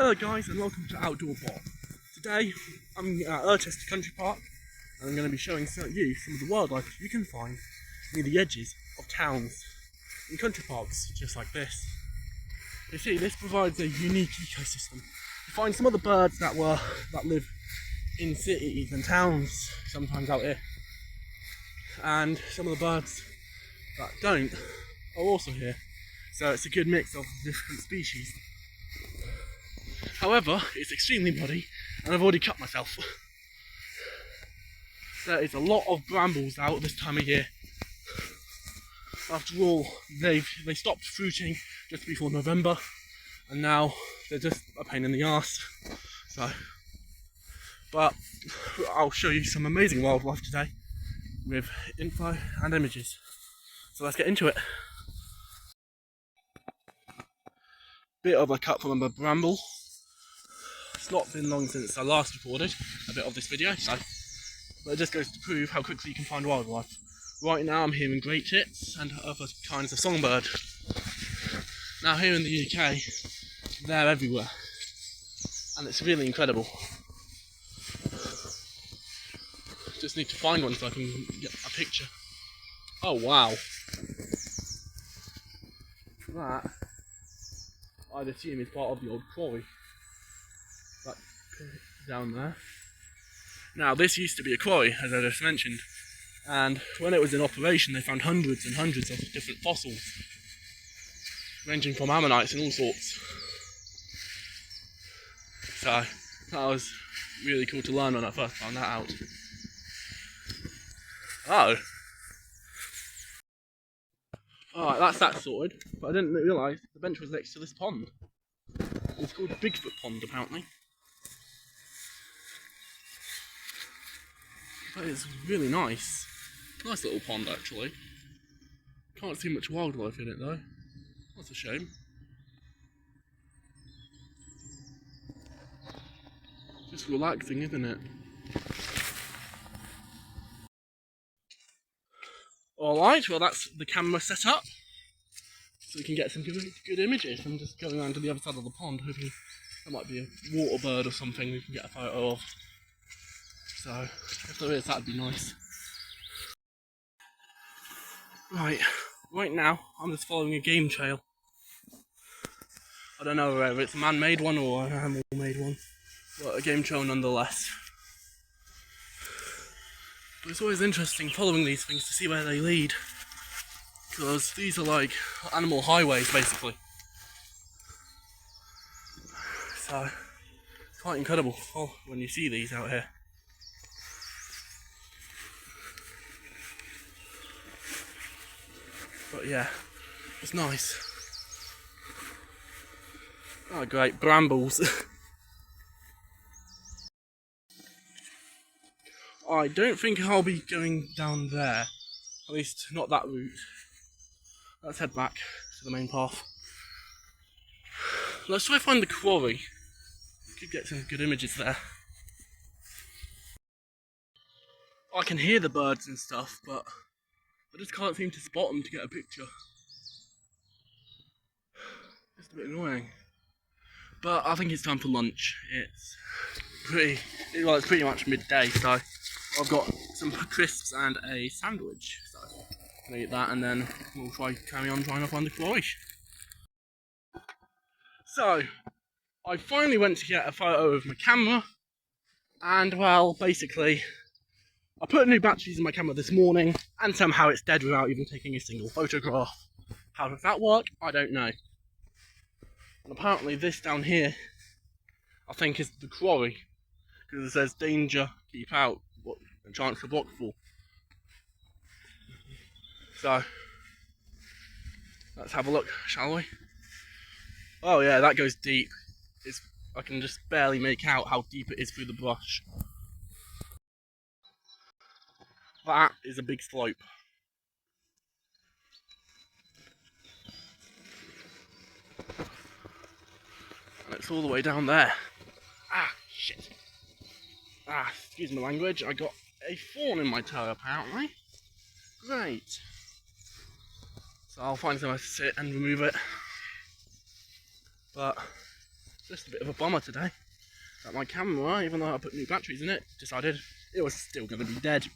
Hello guys and welcome to Outdoor Bob. Today I'm at Urchester Country Park and I'm going to be showing you some of the wildlife you can find near the edges of towns in country parks just like this. You see, this provides a unique ecosystem. You find some of the birds that live in cities and towns sometimes out here, and some of the birds that don't are also here. So it's a good mix of different species. However, it's extremely muddy and I've already cut myself. There is a lot of brambles out this time of year. After all, they stopped fruiting just before November and now they're just a pain in the arse. But I'll show you some amazing wildlife today with info and images. So let's get into it. Bit of a cut from a bramble. It's not been long since I last recorded a bit of this video, but it just goes to prove how quickly you can find wildlife. Right now I'm hearing great tits and other kinds of songbird. Now here in the UK, they're everywhere, and it's really incredible. Just need to find one so I can get a picture. Oh wow! That, I'd assume, is part of the old quarry. That down there. Now this used to be a quarry, as I just mentioned, and when it was in operation they found hundreds and hundreds of different fossils, ranging from ammonites and all sorts. So that was really cool to learn when I first found that out. Oh! Alright, that's that sorted, but I didn't realise the bench was next to this pond. It's called Bigfoot Pond, apparently. But it's really nice. Nice little pond, actually. Can't see much wildlife in it, though. That's a shame. Just relaxing, isn't it? Alright, well that's the camera set up. So we can get some good images. I'm just going around to the other side of the pond, hoping there might be a water bird or something we can get a photo of. So, if there is, that'd be nice. Right now, I'm just following a game trail. I don't know whether it's a man-made one or an animal-made one, but a game trail nonetheless. But it's always interesting following these things to see where they lead, because these are like animal highways, basically. So, it's quite incredible when you see these out here. But yeah, it's nice. Oh great, brambles. I don't think I'll be going down there, at least not that route. Let's head back to the main path. Let's try to find the quarry. Could get some good images there. I can hear the birds and stuff, but I just can't seem to spot them to get a picture. Just a bit annoying. But I think it's time for lunch. It's pretty much midday, so I've got some crisps and a sandwich. So I'm gonna eat that and then we'll carry on trying to find the quarry. So I finally went to get a photo of my camera, and well, basically I put new batteries in my camera this morning and somehow it's dead without even taking a single photograph. How does that work? I don't know. And apparently this down here, I think, is the quarry, because it says danger, keep out, and chance of rockfall. So let's have a look, shall we? Oh yeah, that goes deep. I can just barely make out how deep it is through the brush. That is a big slope. And it's all the way down there. Ah, shit. Ah, excuse my language, I got a thorn in my toe apparently. Great. So I'll find somewhere to sit and remove it. But Just a bit of a bummer today that my camera, even though I put new batteries in it, decided it was still going to be dead.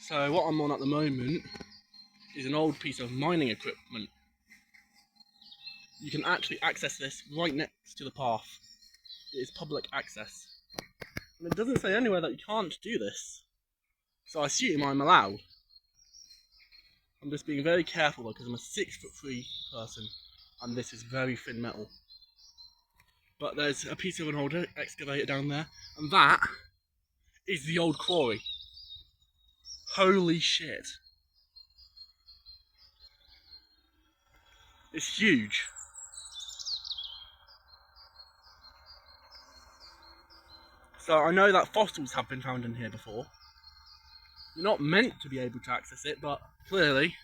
So what I'm on at the moment is an old piece of mining equipment. You can actually access this right next to the path. It is public access. And it doesn't say anywhere that you can't do this. So I assume I'm allowed. I'm just being very careful though, because I'm a 6'3" person, and this is very thin metal. But there's a piece of an old excavator down there, and that is the old quarry. Holy shit. It's huge. So I know that fossils have been found in here before. You're not meant to be able to access it, but clearly,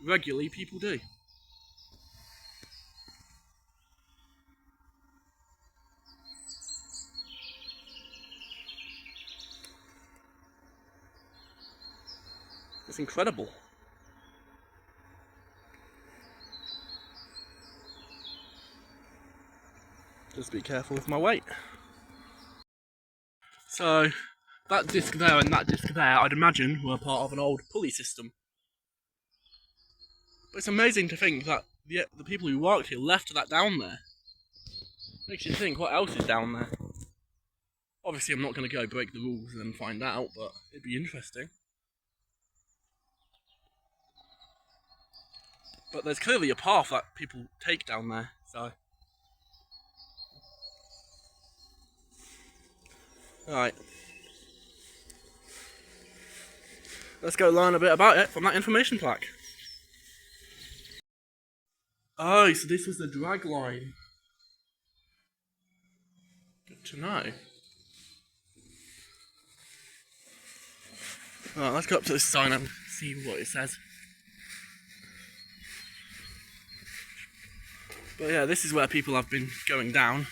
regularly people do. It's incredible. Just be careful with my weight. So, that disc there and that disc there, I'd imagine, were part of an old pulley system. But it's amazing to think that the people who worked here left that down there. Makes you think, what else is down there? Obviously I'm not going to go break the rules and find out, but it'd be interesting. But there's clearly a path that people take down there, so... Alright. Let's go learn a bit about it from that information plaque. Oh, so this was the drag line. Good to know. Alright, let's go up to this sign and see what it says. But yeah, this is where people have been going down.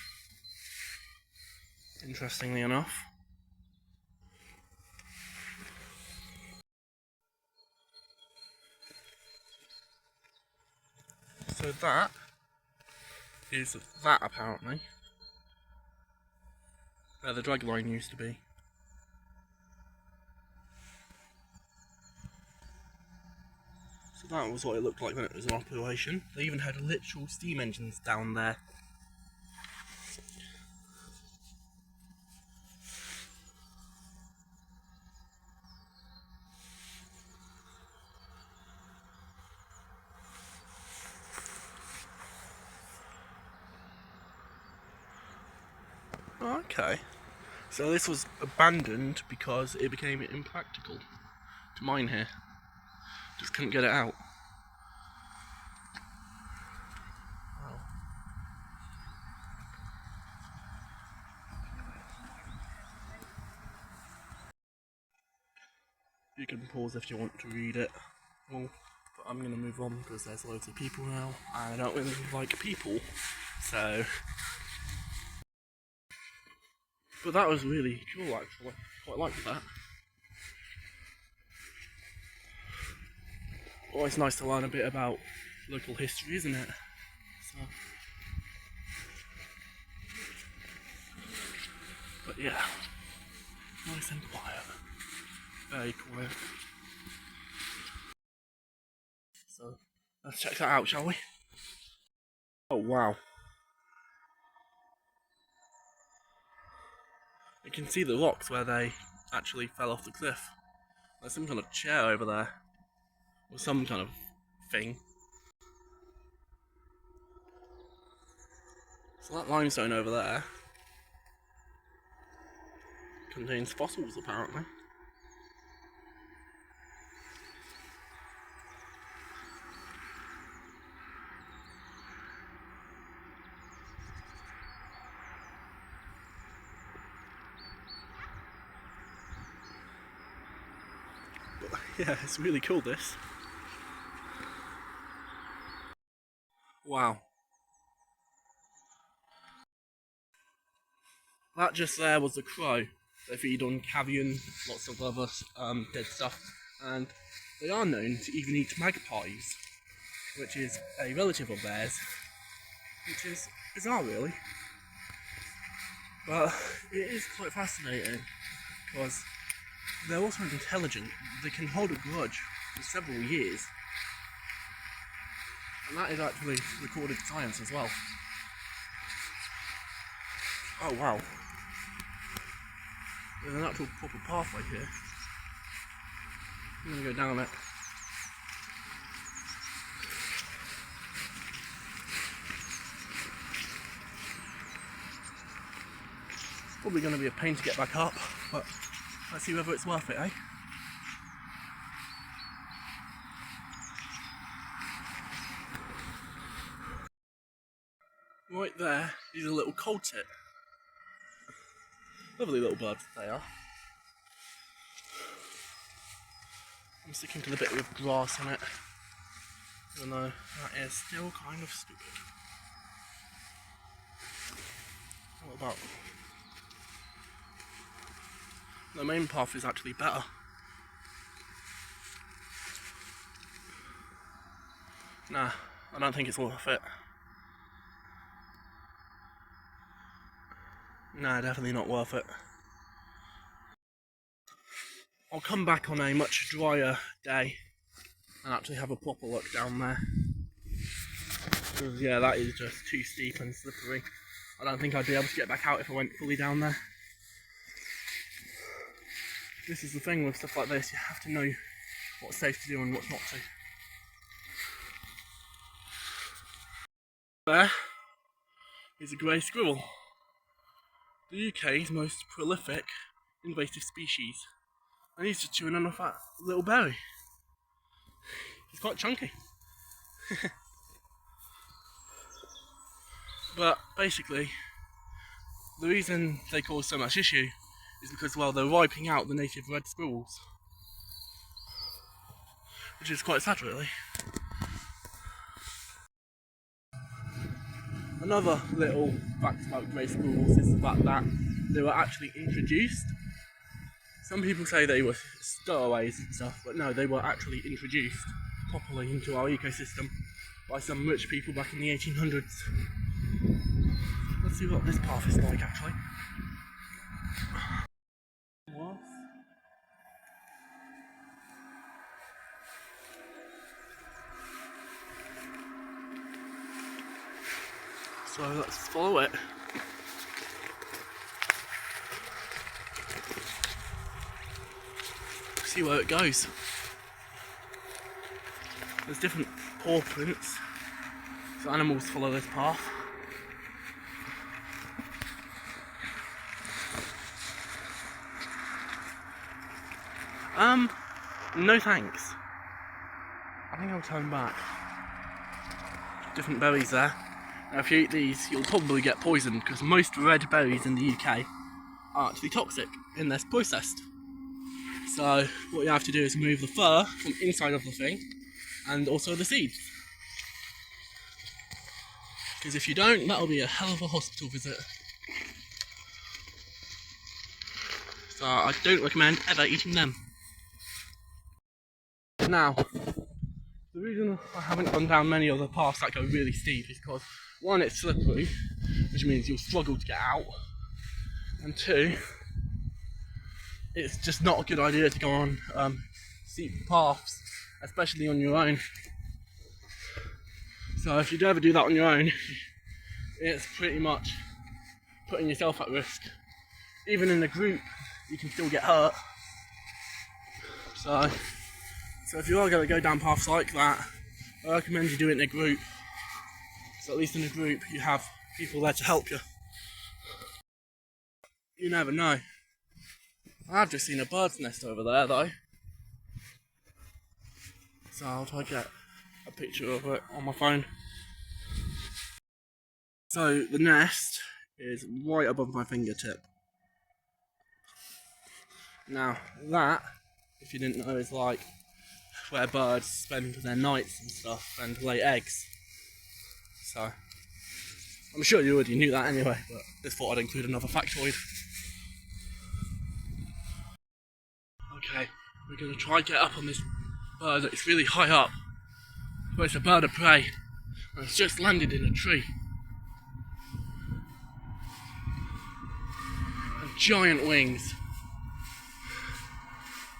Interestingly enough. So that is that apparently, where the drag line used to be. So that was what it looked like when it was in operation. They even had literal steam engines down there. Okay, so this was abandoned because it became impractical to mine here. Just couldn't get it out. Wow. You can pause if you want to read it. Well, but I'm going to move on because there's loads of people now. I don't really like people, so... But that was really cool actually, quite liked that. Always nice to learn a bit about local history, isn't it? So. But yeah, nice and quiet. Very quiet. So, let's check that out, shall we? Oh wow. You can see the rocks where they actually fell off the cliff. There's some kind of chair over there. Or some kind of thing. So that limestone over there contains fossils apparently. But yeah, it's really cool this. Wow. That just there was a crow. They feed on carrion, lots of other dead stuff, and they are known to even eat magpies. which is a relative of theirs, which is bizarre really. But it is quite fascinating because they're also intelligent. They can hold a grudge for several years, and that is actually recorded science as well. Oh wow, there's an actual proper pathway here. I'm gonna go down it. Probably going to be a pain to get back up, but let's see whether it's worth it, eh? Right there is a little coal tit. Lovely little birds they are. I'm sticking to the bit with grass on it, even though that is still kind of stupid. What about? The main path is actually better. Nah, I don't think it's worth it. Nah, definitely not worth it. I'll come back on a much drier day and actually have a proper look down there. Because yeah, that is just too steep and slippery. I don't think I'd be able to get back out if I went fully down there. This is the thing with stuff like this, you have to know what's safe to do and what's not to. There is a grey squirrel, the UK's most prolific invasive species, and he's just chewing on a fat little berry. He's quite chunky. But basically, the reason they cause so much issue is because, well, they're wiping out the native red squirrels, which is quite sad really. Another little fact about grey squirrels is the fact that they were actually introduced. Some people say they were stowaways and stuff, but no, they were actually introduced properly into our ecosystem by some rich people back in the 1800s. Let's see what this path is like actually. What? So let's follow it. See where it goes. There's different paw prints, so animals follow this path. No thanks. I think I'll turn back. Different berries there. Now if you eat these, you'll probably get poisoned because most red berries in the UK are actually toxic unless processed. So what you have to do is remove the fur from inside of the thing and also the seeds. Because if you don't, that'll be a hell of a hospital visit. So I don't recommend ever eating them. Now, the reason I haven't gone down many other paths that go really steep is because, one, it's slippery, which means you'll struggle to get out, and two, it's just not a good idea to go on steep paths, especially on your own. So if you do ever do that on your own, it's pretty much putting yourself at risk. Even in a group, you can still get hurt. So if you are going to go down paths like that, I recommend you do it in a group. So at least in a group, you have people there to help you. You never know. I've just seen a bird's nest over there though. So I'll try to get a picture of it on my phone. So the nest is right above my fingertip. Now that, if you didn't know, is like where birds spend their nights and stuff and lay eggs. So I'm sure you already knew that anyway, but just thought I'd include another factoid. Okay, we're going to try and get up on this bird. It's really high up, but it's a bird of prey, and it's just landed in a tree. And giant wings.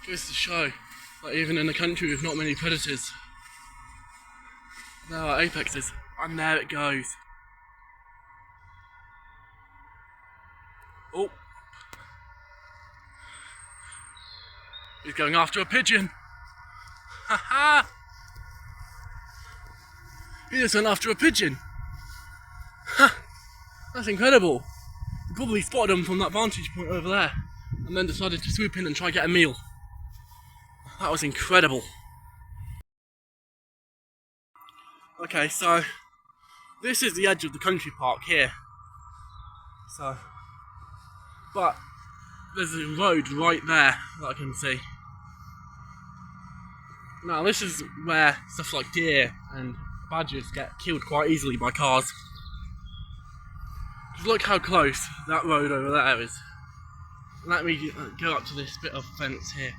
Goes to show that even in a country with not many predators, there are apexes, and there it goes. Oh, he's going after a pigeon. Ha ha! He just went after a pigeon. Ha! That's incredible. He probably spotted him from that vantage point over there, and then decided to swoop in and try to get a meal. That was incredible. Okay, so this is the edge of the country park here. So, but there's a road right there that I can see. Now this is where stuff like deer and badgers get killed quite easily by cars. Just look how close that road over there is. Let me go up to this bit of fence here,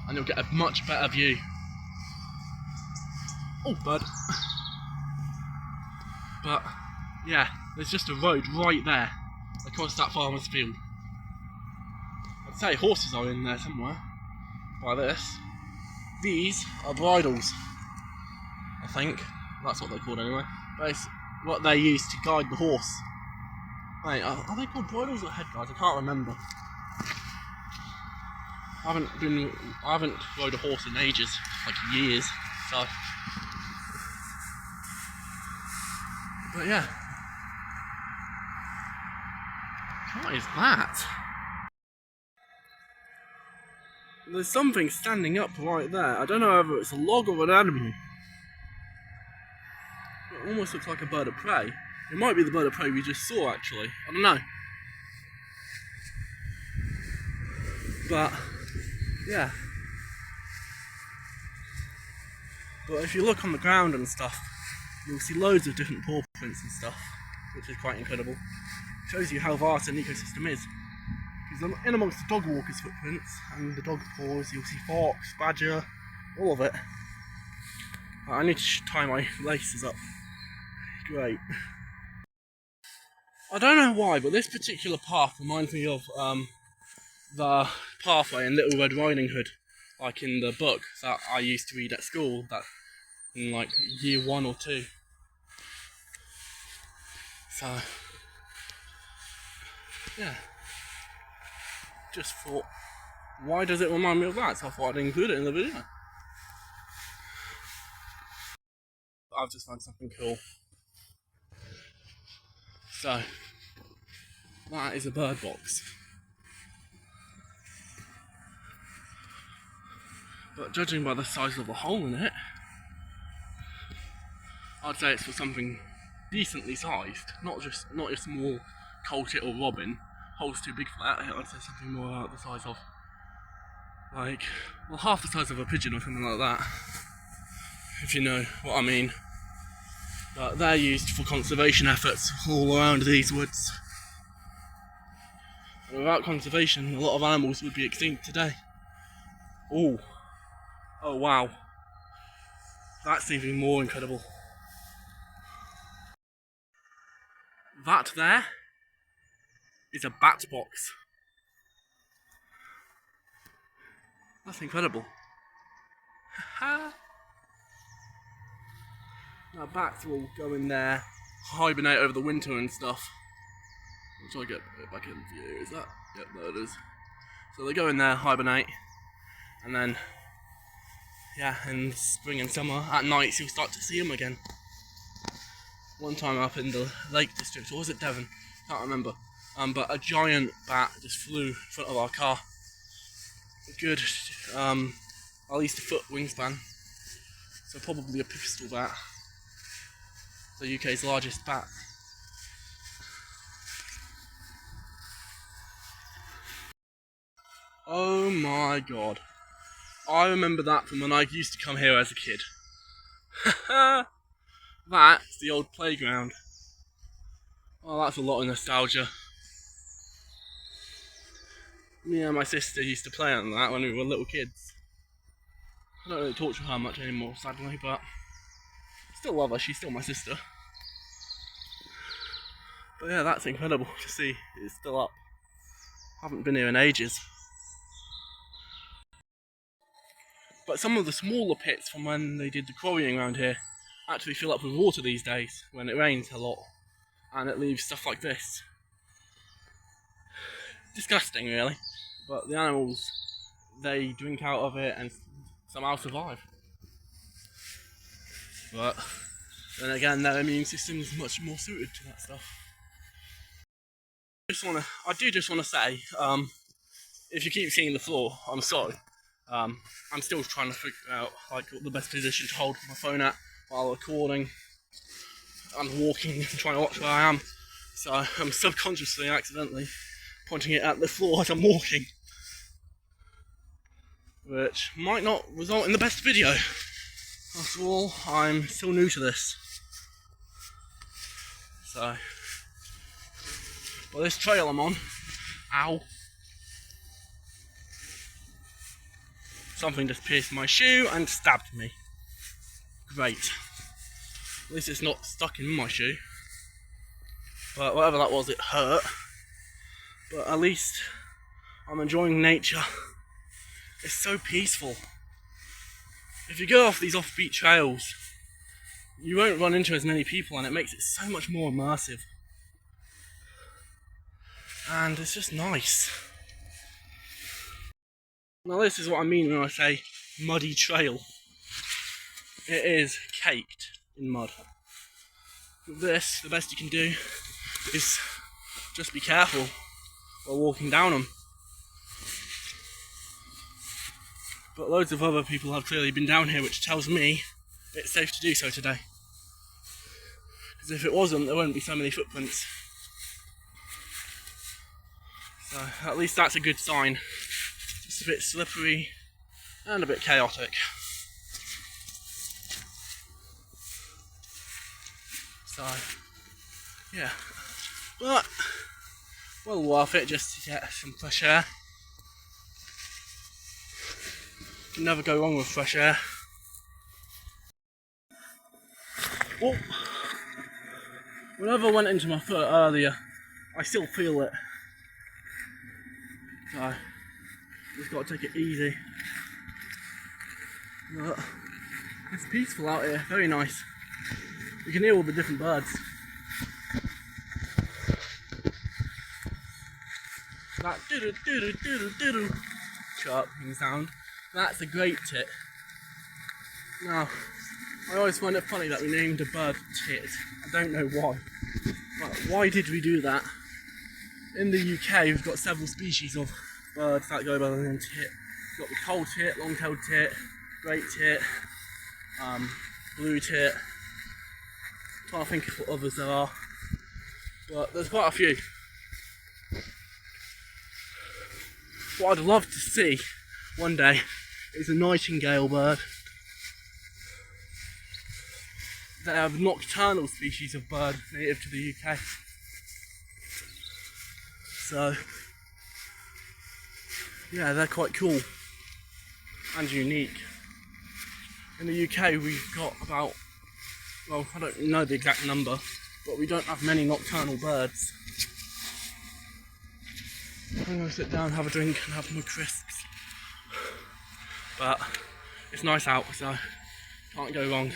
and you'll get a much better view. Oh, bird. But yeah, there's just a road right there across that farmer's field. I'd say horses are in there somewhere by this. These are bridles, I think. That's what they're called anyway. But it's what they use to guide the horse. Wait, are they called bridles or head guards? I can't remember. I haven't rode a horse in ages, like years, so. But yeah. What is that? There's something standing up right there. I don't know whether it's a log or an animal. It almost looks like a bird of prey. It might be the bird of prey we just saw, actually. I don't know. But, yeah. But if you look on the ground and stuff, you'll see loads of different paw prints and stuff, which is quite incredible. Shows you how vast an ecosystem is. Because in amongst the dog walkers' footprints and the dog paws, you'll see fox, badger, all of it. I need to tie my laces up. Great. I don't know why, but this particular path reminds me of the pathway in Little Red Riding Hood, like in the book that I used to read at school, that in like year 1 or 2. So, yeah. Just thought, why does it remind me of that? So I thought I'd include it in the video. I've just found something cool. So, that is a bird box. But judging by the size of the hole in it, I'd say it's for something decently sized, not your small colt or robin. Hole's too big for that. I'd say something more the size of, like, well, half the size of a pigeon or something like that, if you know what I mean. But they're used for conservation efforts all around these woods. And without conservation, a lot of animals would be extinct today. Oh wow. That's even more incredible. That there is a bat box. That's incredible. Now bats will go in there, hibernate over the winter and stuff. I'll try to get it back in view. Is that? Yep, there it is. So they go in there, hibernate, and then, yeah, in spring and summer, at night you'll start to see them again. One time up in the Lake District, or was it Devon? Can't remember. But a giant bat just flew in front of our car. A good, at least a foot wingspan. So probably a pistol bat. The UK's largest bat. Oh my god. I remember that from when I used to come here as a kid. That's the old playground. Oh, that's a lot of nostalgia. Me and my sister used to play on that when we were little kids. I don't really talk to her much anymore, sadly, but still love her, she's still my sister. But yeah, that's incredible to see it's still up. I haven't been here in ages. But some of the smaller pits from when they did the quarrying around here actually fill up with water these days when it rains a lot, and it leaves stuff like this. Disgusting, really. But the animals, they drink out of it and somehow survive. But then again, their immune system is much more suited to that stuff. I do just want to say, if you keep seeing the floor, I'm sorry. I'm still trying to figure out like the best position to hold my phone at while recording. I'm walking and trying to watch where I am, so I'm subconsciously, accidentally pointing it at the floor as I'm walking, which might not result in the best video. After all, I'm still new to this. So, well, this trail I'm on, ow, something just pierced my shoe and stabbed me. Great. At least it's not stuck in my shoe. But whatever that was, it hurt. But at least I'm enjoying nature. It's so peaceful. If you go off these offbeat trails, you won't run into as many people, and it makes it so much more immersive. And it's just nice. Now this is what I mean when I say muddy trail. It is caked in mud. With this, the best you can do is just be careful while walking down them. But loads of other people have clearly been down here, which tells me it's safe to do so today. Because if it wasn't, there wouldn't be so many footprints. So at least that's a good sign. Just a bit slippery and a bit chaotic. So yeah, but well worth it just to get some fresh air. You can never go wrong with fresh air. Oh, whatever went into my foot earlier, I still feel it. So just got to take it easy. But it's peaceful out here, very nice. You can hear all the different birds. That doo-doo-doo-doo-doo-doo chirping sound, that's a great tit. Now, I always find it funny that we named a bird tit. I don't know why. But why did we do that? In the UK, we've got several species of birds that go by the name tit. We've got the coal tit, long-tailed tit, great tit, blue tit. Trying to think of what others there are, but there's quite a few. What I'd love to see one day is a nightingale bird. They are a nocturnal species of bird native to the UK. So yeah, they're quite cool and unique. In the UK we've got about, well, I don't know the exact number, but we don't have many nocturnal birds. I'm going to sit down, have a drink and have my crisps. But it's nice out, so can't go wrong.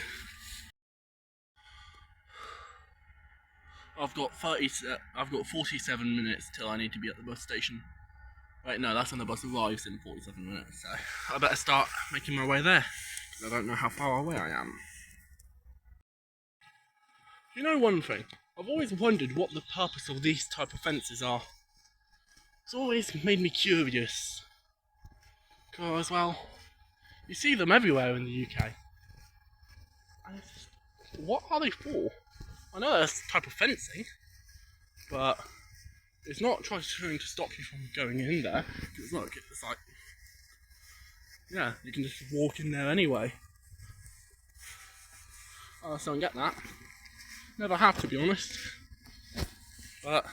I've got 47 minutes till I need to be at the bus station. Wait, no, that's when the bus arrives in 47 minutes, so I better start making my way there, because I don't know how far away I am. You know one thing, I've always wondered what the purpose of these type of fences are. It's always made me curious. Because, well, you see them everywhere in the UK. And it's just, what are they for? I know there's a type of fencing, but it's not trying to stop you from going in there. Because look, it's like, yeah, you can just walk in there anyway. I just don't get that. Never have, to be honest. But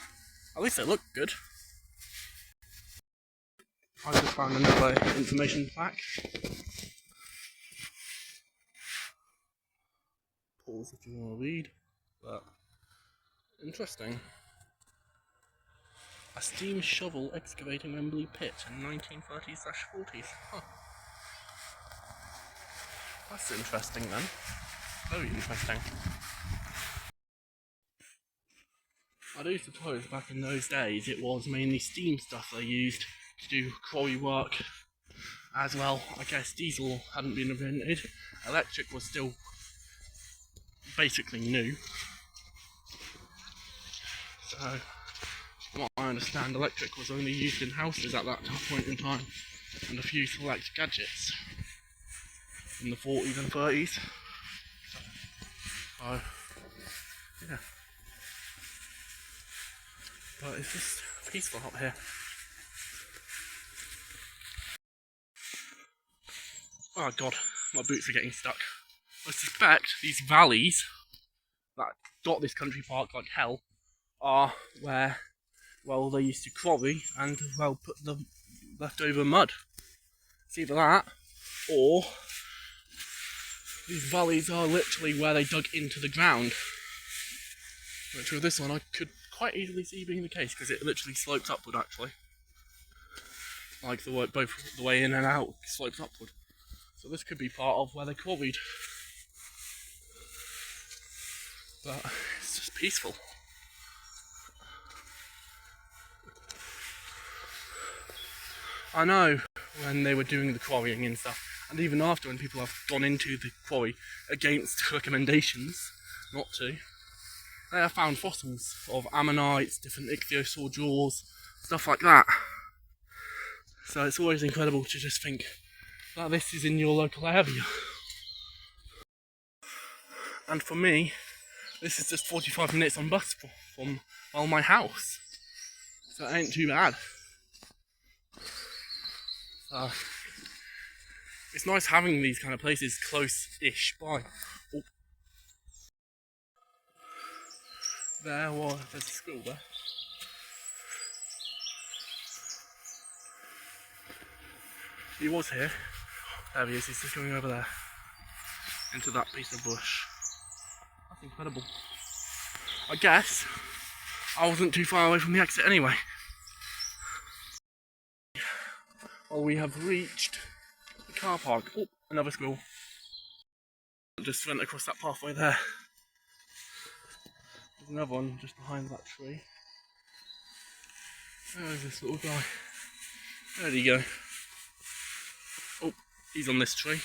at least they look good. I just found another information plaque. pause if you want to read, but interesting. A steam shovel excavating Wembley pit in 1930s/40s. Huh. That's interesting then. Very interesting. I do suppose back in those days it was mainly steam stuff they used to do quarry work as well. I guess diesel hadn't been invented. Electric was still basically new. So, from what I understand, electric was only used in houses at that point in time, and a few select gadgets in the 40s and 30s. So, yeah. But it's just peaceful up here. Oh god, my boots are getting stuck. I suspect these valleys that dot this country park like hell are where, well, they used to quarry and, well, put the leftover mud. It's either that, or these valleys are literally where they dug into the ground. Which with this one I could quite easily see being the case, because it literally slopes upward actually. Like the way, both the way in and out slopes upward. So this could be part of where they quarried. But it's just peaceful. I know when they were doing the quarrying and stuff, and even after when people have gone into the quarry against recommendations not to, they have found fossils of ammonites, different ichthyosaur jaws, stuff like that. So it's always incredible to just think that this is in your local area. And for me, this is just 45 minutes on bus from well, my house. So it ain't too bad. So it's nice having these kind of places close-ish by. Oh. There's a school there. He was here. There he is, he's just going over there. Into that piece of bush. That's incredible. I guess I wasn't too far away from the exit anyway. Well, we have reached the car park. Oh, another school. Just went across that pathway there. There's another one just behind that tree. There's this little guy. There he go. Oh, he's on this tree.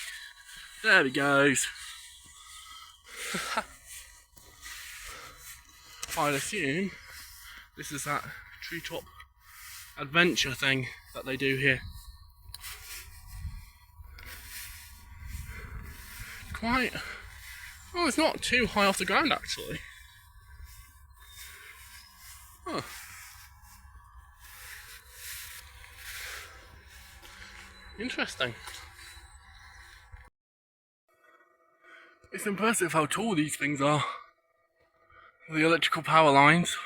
There he goes. I'd assume this is that treetop adventure thing that they do here. Quite. Oh, it's not too high off the ground actually. Huh. Interesting. It's impressive how tall these things are. The electrical power lines.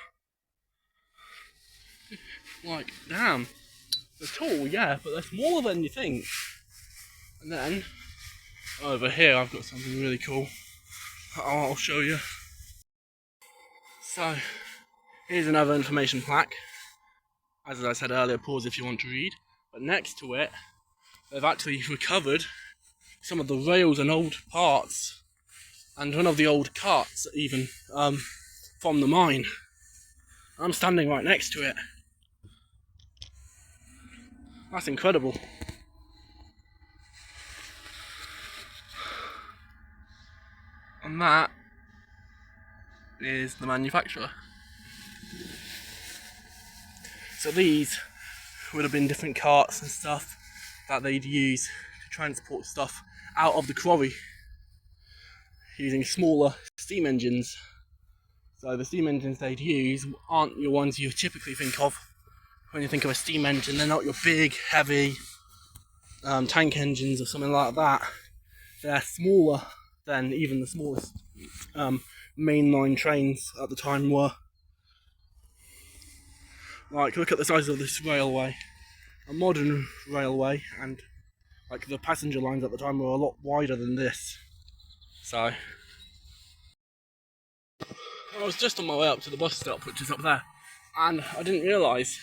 Like, damn. They're tall, yeah, but they're smaller than you think. And then, over here I've got something really cool. I'll show you. So, here's another information plaque. As I said earlier, pause if you want to read. But next to it, they've actually recovered some of the rails and old parts, and one of the old carts even, from the mine. I'm standing right next to it. That's incredible. And that is the manufacturer. So these would have been different carts and stuff that they'd use to transport stuff out of the quarry using smaller steam engines. So the steam engines they'd use aren't your ones you typically think of when you think of a steam engine. They're not your big, heavy tank engines or something like that. They're smaller than even the smallest mainline trains at the time were. Like, look at the size of this railway. A modern railway, and like the passenger lines at the time were a lot wider than this. So I was just on my way up to the bus stop, which is up there, and I didn't realise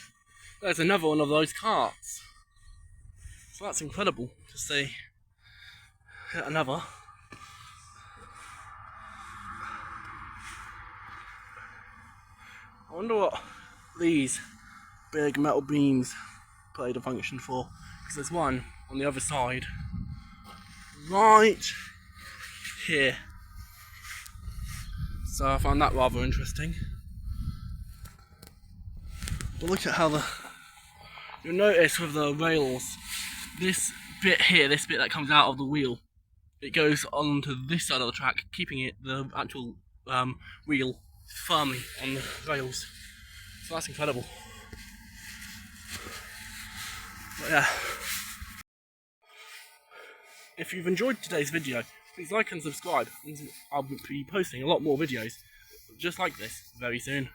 there's another one of those carts. So that's incredible to see. Yet another. I wonder what these big metal beams played a function for, because there's one on the other side, right here. So I found that rather interesting. But look at how you'll notice with the rails, this bit here, this bit that comes out of the wheel, it goes onto this side of the track, keeping the actual wheel firmly on the rails. So that's incredible. But yeah. If you've enjoyed today's video, please like and subscribe, and I'll be posting a lot more videos just like this very soon.